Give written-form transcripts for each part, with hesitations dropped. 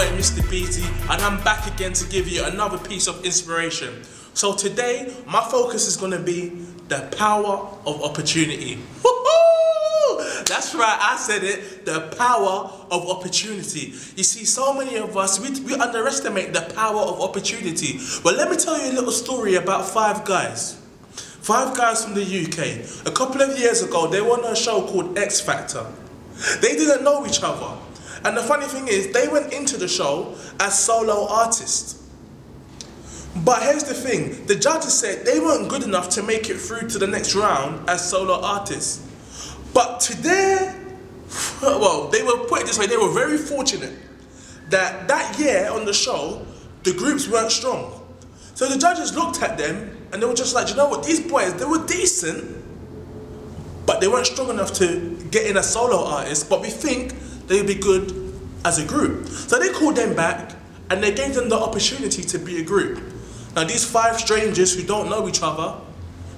boy Mr. Beezy, and I'm back again to give you another piece of inspiration. So today, my focus is going to be the power of opportunity. Woohoo! That's right, I said it, the power of opportunity. You see, so many of us, we underestimate the power of opportunity. But let me tell you a little story about five guys. Five guys from the UK. A couple of years ago, they won a show called X Factor. They didn't know each other. And the funny thing is, they went into the show as solo artists. But here's the thing, the judges said they weren't good enough to make it through to the next round as solo artists. But today, well, they were, put it this way, they were very fortunate that that year on the show, the groups weren't strong. So the judges looked at them and they were just like, you know what, these boys, they were decent, but they weren't strong enough to get in as solo artists, but we think they'd be good as a group. So they called them back and they gave them the opportunity to be a group. Now these five strangers who don't know each other,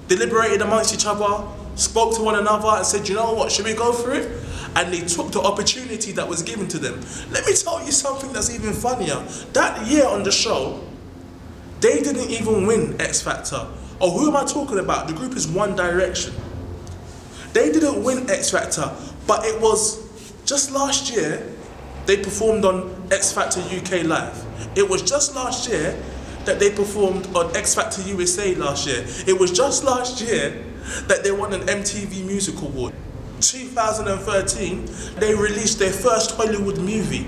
deliberated amongst each other, spoke to one another and said, you know what, should we go for it? And they took the opportunity that was given to them. Let me tell you something that's even funnier. That year on the show, they didn't even win X Factor. Oh, who am I talking about? The group is One Direction. They didn't win X Factor, but it was just last year they performed on X Factor UK Live. It was just last year that they performed on X Factor USA last year. It was just last year that they won an MTV Music Award. 2013, they released their first Hollywood movie.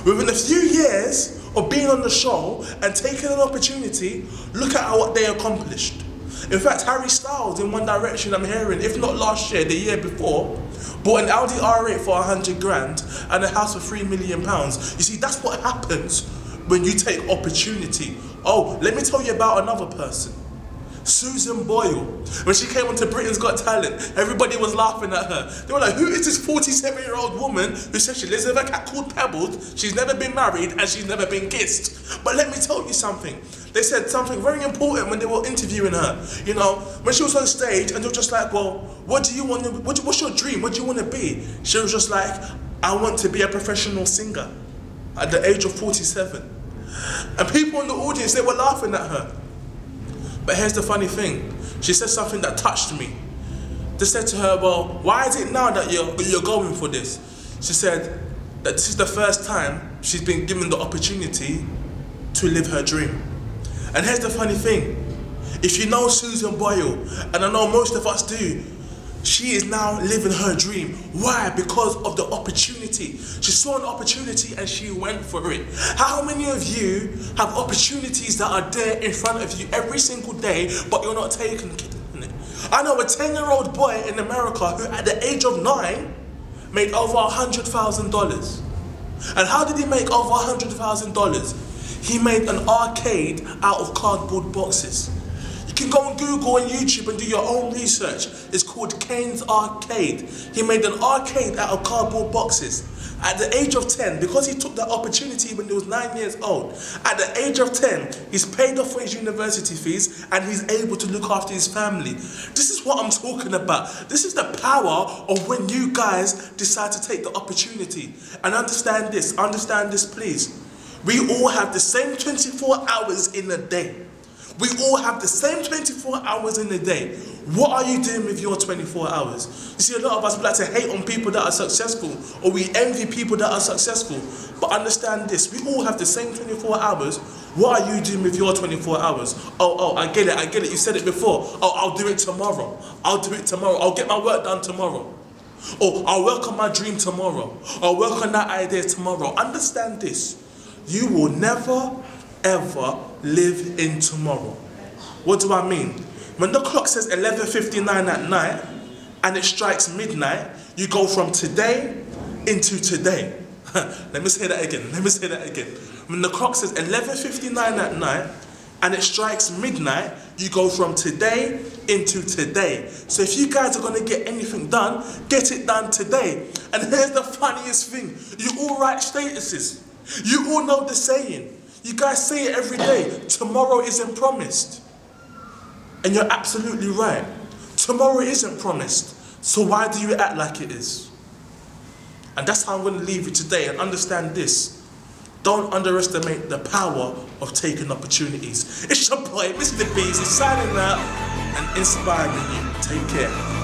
Within a few years of being on the show and taking an opportunity, look at what they accomplished. In fact, Harry Styles in One Direction, I'm hearing, if not last year, the year before, bought an Audi R8 for 100 grand and a house for £3 million. You see, that's what happens when you take opportunity. Oh, let me tell you about another person. Susan Boyle. When she came onto Britain's Got Talent, everybody was laughing at her. They were like, who is this 47-year-old woman who says she lives with a cat called Pebbles, she's never been married and she's never been kissed? But let me tell you something. They said something very important when they were interviewing her. You know, when she was on stage and they were just like, well, what do you want to, what's your dream? What do you want to be? She was just like, I want to be a professional singer at the age of 47. And people in the audience, they were laughing at her. But here's the funny thing. She said something that touched me. They said to her, well, why is it now that you're going for this? She said that this is the first time she's been given the opportunity to live her dream. And here's the funny thing. If you know Susan Boyle, and I know most of us do, she is now living her dream. Why? Because of the opportunity. She saw an opportunity and she went for it. How many of you have opportunities that are there in front of you every single day, but you're not taking it? I know a 10-year-old boy in America who at the age of 9 made over $100,000. And how did he make over $100,000? He made an arcade out of cardboard boxes. You can go on Google and YouTube and do your own research. It's called Kane's Arcade. He made an arcade out of cardboard boxes. At the age of 10, because he took that opportunity when he was 9 years old, at the age of 10, he's paid off for his university fees and he's able to look after his family. This is what I'm talking about. This is the power of when you guys decide to take the opportunity. And understand this please. We all have the same 24 hours in a day. We all have the same 24 hours in a day. What are you doing with your 24 hours? You see, a lot of us like to hate on people that are successful, or we envy people that are successful. But understand this, we all have the same 24 hours. What are you doing with your 24 hours? Oh, I get it, you said it before. Oh, I'll do it tomorrow. I'll get my work done tomorrow. Or I'll work on my dream tomorrow. I'll work on that idea tomorrow. Understand this, you will never, ever live in tomorrow. What do I mean? When the clock says 11:59 at night and it strikes midnight, you go from today into today. Let me say that again. When the clock says 11:59 at night and it strikes midnight, you go from today into today. So if you guys are going to get anything done, get it done today. And here's the funniest thing. You all write statuses. You all know the saying. You guys say it every day. Tomorrow isn't promised. And you're absolutely right. Tomorrow isn't promised. So why do you act like it is? And that's how I'm going to leave you today. And understand this. Don't underestimate the power of taking opportunities. It's your boy, Mr. Beezy, signing out and inspiring you. Take care.